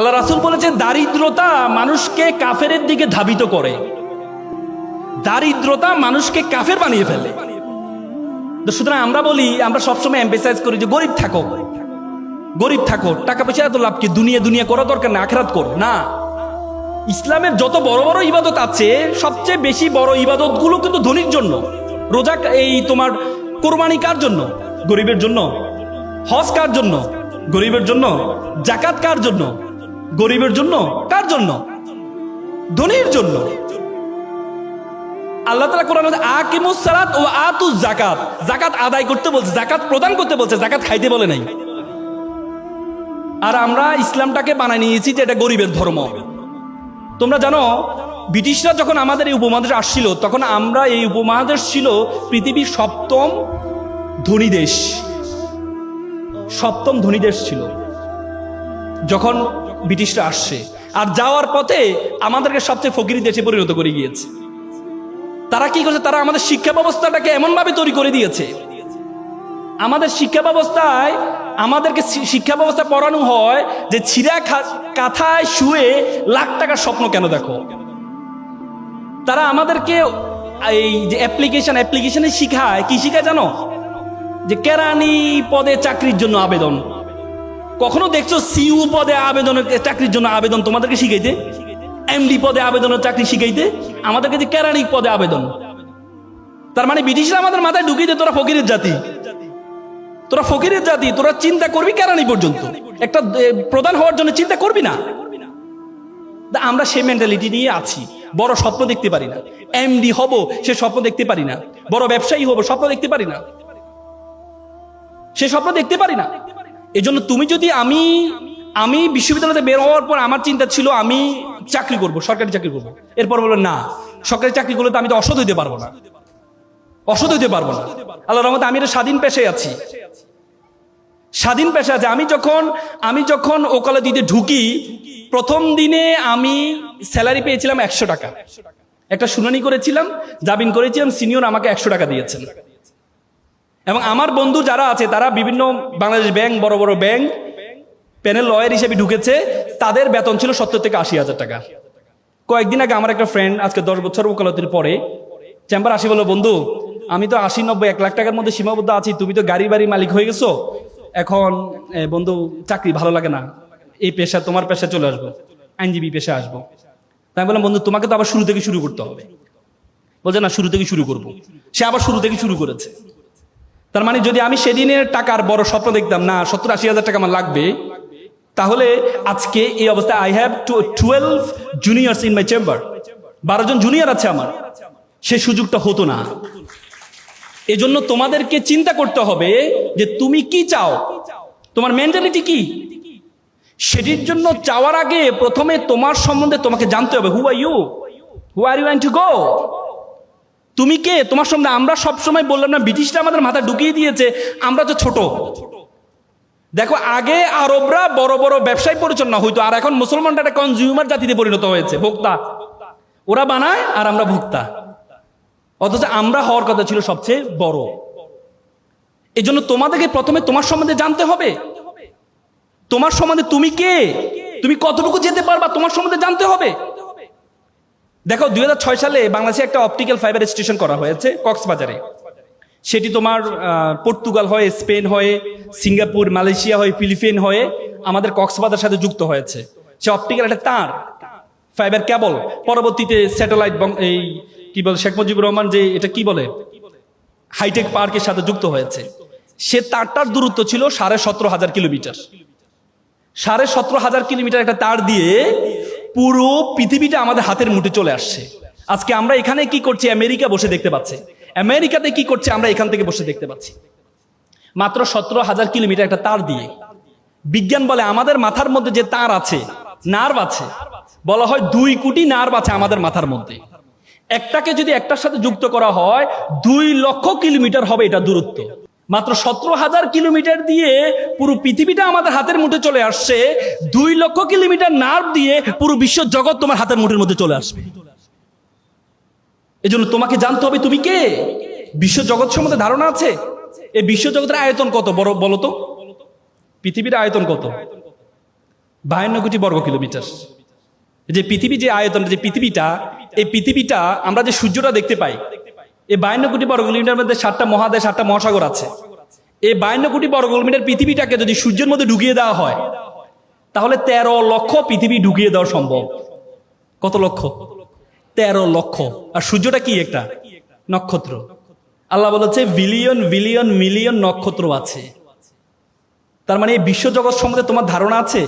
আল্লাহ রাসূল বলেছেন দারিদ্রতা মানুষকে কাফেরের দিকে ধাবিত করে, দারিদ্রতা মানুষকে কাফের বানিয়ে ফেলে। তো সুতরাং আমরা বলি, আমরা সবসময় এমফেসাইজ করি যে গরিব থাকো, গরিব থাকো, টাকা পয়সা এত লাভ কি, দুনিয়া দুনিয়া করা দরকার না, আখিরাত করো না। ইসলামের যত বড় বড় ইবাদত আছে, সবচেয়ে বেশি বড় ইবাদত গুলো কিন্তু ধনীর জন্য। রোজা, এই তোমার কোরবানি কার জন্য? গরিবের জন্য। হজ কার জন্য? গরিবের জন্য। যাকাত কার জন্য? গরিবের জন্য। কার জন্য? ধনীর জন্য। আল্লাহ তাআলা কোরআনে আকিমুস সালাত ওয়া আতুজ যাকাত, যাকাত আদায় করতে বলছে, যাকাত প্রদান করতে বলছে, যাকাত খাইতে বলে নাই। আর আমরা ইসলামটাকে বানায় নিয়েছি যে এটা গরিবের ধর্ম। তোমরা জানো, ব্রিটিশরা যখন আমাদের এই উপমহাদেশে আসছিল, তখন আমরা, এই উপমহাদেশ ছিল পৃথিবীর সপ্তম ধনী দেশ, সপ্তম ধনী দেশ ছিল যখন ব্রিটিশরা আসছে। আর যাওয়ার পথে আমাদেরকে সবচেয়ে ফকিরি দেশে পরিণত করে গিয়েছে। তারা কি করছে? তারা আমাদের শিক্ষা ব্যবস্থাটাকে এমনভাবে তৈরি করে দিয়েছে, আমাদের শিক্ষা ব্যবস্থায় আমাদেরকে শিক্ষা ব্যবস্থা পড়ানো হয় যে ছিঁড়া কাঁথায় শুয়ে লাখ টাকার স্বপ্ন কেন দেখো। তারা আমাদেরকে এই যে অ্যাপ্লিকেশনে শিখায়, কি শিখায় জানো? যে কেরানি পদে চাকরির জন্য আবেদন। কখনো দেখছো সিইউ পদে আবেদনের চাকরির জন্য আবেদন তোমাদেরকে শিখাইতে? এমডি পদে আবেদনের চাকরি শিখাইতে? আমাদেরকে যে কেরানি পদে আবেদন। তার মানে ব্রিটিশরা আমাদের মাথায় ঢুকিয়ে দেয় তোরা ফকিরের জাতি, তোরা ফকিরের জাতি, তোরা চিন্তা করবি কেরানি পর্যন্ত, একটা প্রধান হওয়ার জন্য চিন্তা করবি না। আমরা সেই মেন্টালিটি নিয়ে আছি। বড় স্বপ্ন দেখতে পারি না, এমডি হব সে স্বপ্ন দেখতে পারি না, বড় ব্যবসায়ী হব স্বপ্ন দেখতে পারি না, সে স্বপ্ন দেখতে পারি না। এই জন্য তুমি যদি, আমি বিশ্ববিদ্যালয়তে বের হওয়ার পর আমার চিন্তা ছিল আমি চাকরি করব, সরকারি চাকরি করব। এরপর বললো না, সরকারি চাকরি করলে তো আমি তো অসৎ হইতে পারবো না, অসৎ হইতে পারবো না। আল্লাহর রহমতে আমি একটা স্বাধীন পেশায় আছি, স্বাধীন পেশা আছে। আমি যখন ওকালতি দিতে ঢুকি, প্রথম দিনে আমি স্যালারি পেয়েছিলাম 100 টাকা। একটা শুনানি করেছিলাম, জামিন করেছিলাম, সিনিয়র আমাকে 100 টাকা দিয়েছেন। এবং আমার বন্ধু যারা আছে তারা বিভিন্ন বাংলাদেশ ব্যাংক, বড় বড় ব্যাংক প্যানেল লয়ার হিসেবে ঢুকেছে, তাদের বেতন ছিল 70 থেকে 80 হাজার টাকা। কয়েকদিন আগে আমার একটা ফ্রেন্ড, আজকে 10 বছর ওকালতির পরে চেম্বার আসি, বললো বন্ধু আমি তো 80, 90, 1 লাখ টাকার মধ্যে সীমাবদ্ধ আছি, তুমি তো গাড়ি বাড়ি মালিক হয়ে গেছো, এখন বন্ধু চাকরি ভালো লাগে না, এই পেশা, তোমার পেশা চলে আসবো, আইনজীবী পেশা আসবো। তাই বললাম বন্ধু তোমাকে তো আবার শুরু থেকে শুরু করতে হবে। বলছে না, শুরু থেকে শুরু করবো। সে আবার শুরু থেকে শুরু করেছে। তার মানে যদি আমি সেদিনের টাকার বড় স্বপ্ন দেখতাম না 70-80 হাজার টাকা আমার লাগবে, তাহলে আজকে এই অবস্থায় I have 12 juniors in my chamber, 12 জন জুনিয়র আছে আমার, সে সুযোগটা হতো না। এজন্য তোমাদেরকে চিন্তা করতে হবে যে তুমি কি চাও, তোমার মেন্টালিটি কি। সেটির জন্য চাওয়ার আগে প্রথমে তোমার সম্বন্ধে তোমাকে জানতে হবে। Who are you, who are you want to go, তুমি কে, তোমার সম্বন্ধে। আমরা সবসময় বললাম না, ব্রিটিশরা আমাদের মাথা ঢুকিয়ে দিয়েছে আমরা তো ছোট। দেখো, আগে আরবরা বড় বড় ব্যবসায় পরিচালনা হইতো, আর এখন মুসলমানরা একটা কনজিউমার জাতিতে পরিণত হয়েছে, ভোক্তা। ওরা বানায় আর আমরা ভোক্তা, অথচ আমরা হওয়ার কথা ছিল সবচেয়ে বড়। এই জন্য তোমাদেরকে প্রথমে তোমার সম্বন্ধে জানতে হবে, তোমার সম্বন্ধে তুমি কে, তুমি কতটুকু যেতে পারবা, তোমার সম্বন্ধে জানতে হবে। দেখো 2006 সালে বাংলাদেশে একটা অপটিক্যাল ফাইবার স্টেশন করা হয়েছে কক্সবাজারে। সেটি তোমার পর্তুগাল হয়ে, স্পেন হয়ে, সিঙ্গাপুর, মালয়েশিয়া হয়ে, ফিলিপিন হয়ে আমাদের কক্সবাজারের সাথে যুক্ত হয়েছে। সে অপটিক্যাল একটা তার, ফাইবার কেবল, পরবর্তীতে স্যাটেলাইট, এই কি বলে শেখ মুজিবুর রহমান যে এটা কি বলে হাইটেক পার্কের সাথে যুক্ত হয়েছে। সে তারটার দূরত্ব ছিল 17,500 কিলোমিটার। 17,500 কিলোমিটার একটা তার দিয়ে পুরো পৃথিবীটা আমাদের হাতের মুঠে চলে আসছে। আজকে আমরা এখানে কি করছি, আমেরিকা বসে দেখতে পাচ্ছে, আমেরিকাতে কি করছে আমরা এখান থেকে বসে দেখতে পাচ্ছি, মাত্র 17,000 কিলোমিটার একটা তার দিয়ে। বিজ্ঞান বলে আমাদের মাথার মধ্যে যে তার আছে, নার্ভ আছে, বলা হয় 2 কোটি নার্ভ আছে আমাদের মাথার মধ্যে। একটাকে যদি একটার সাথে যুক্ত করা হয় 2 লক্ষ কিলোমিটার হবে এটা দূরত্ব। মাত্র 17,000 কিলোমিটার দিয়ে পুরো পৃথিবীটা আমাদের হাতের মুঠে চলে আসছে। 2 লক্ষ কিলোমিটার নার্ভ দিয়ে পুরো বিশ্ব জগৎ তোমার হাতের মুঠের মধ্যে চলে আসবে। এজন্য তোমাকে জানতে হবে তুমি কে, বিশ্ব জগৎ সম্বন্ধে ধারণা আছে। এই বিশ্ব জগতের আয়তন কত বড় বলো তো, পৃথিবীর আয়তন কত? 52 কোটি বর্গ কিলোমিটার। যে পৃথিবী, যে আয়তন, যে পৃথিবীটা, এই পৃথিবীটা আমরা যে সূর্যটা দেখতে পাই, এই 52 কোটি বর্গ কিলোমিটার মধ্যে 7টা মহাদেশ, 7টা মহাসাগর আছে। এই 52 কোটি বর্গ কিলোমিটার পৃথিবীটাকে যদি সূর্যের মধ্যে ঢুকিয়ে দেওয়া হয়, তাহলে 13 লক্ষ পৃথিবী ঢুকিয়ে দেওয়া সম্ভব। কত লক্ষ? 13 লক্ষ। আর সূর্যটা কি? একটা নক্ষত্র। আল্লাহ বলেছে বিলিয়ন বিলিয়ন মিলিয়ন নক্ষত্র আছে। তার মানে এই বিশ্বজগৎ সম্বন্ধে তোমার ধারণা আছে?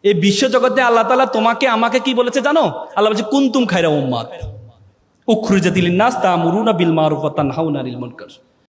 এই বিশ্বজগতে আল্লাহ তাআলা তোমাকে আমাকে কি বলেছে জানো? আল্লাহ বলছে কুনতুম খায়রা উম্মাত উখরিজাত লিন-নাস তা'মুরুনা বিল মা'রুফ ওয়া তানহাউনা আনিল মুনকার।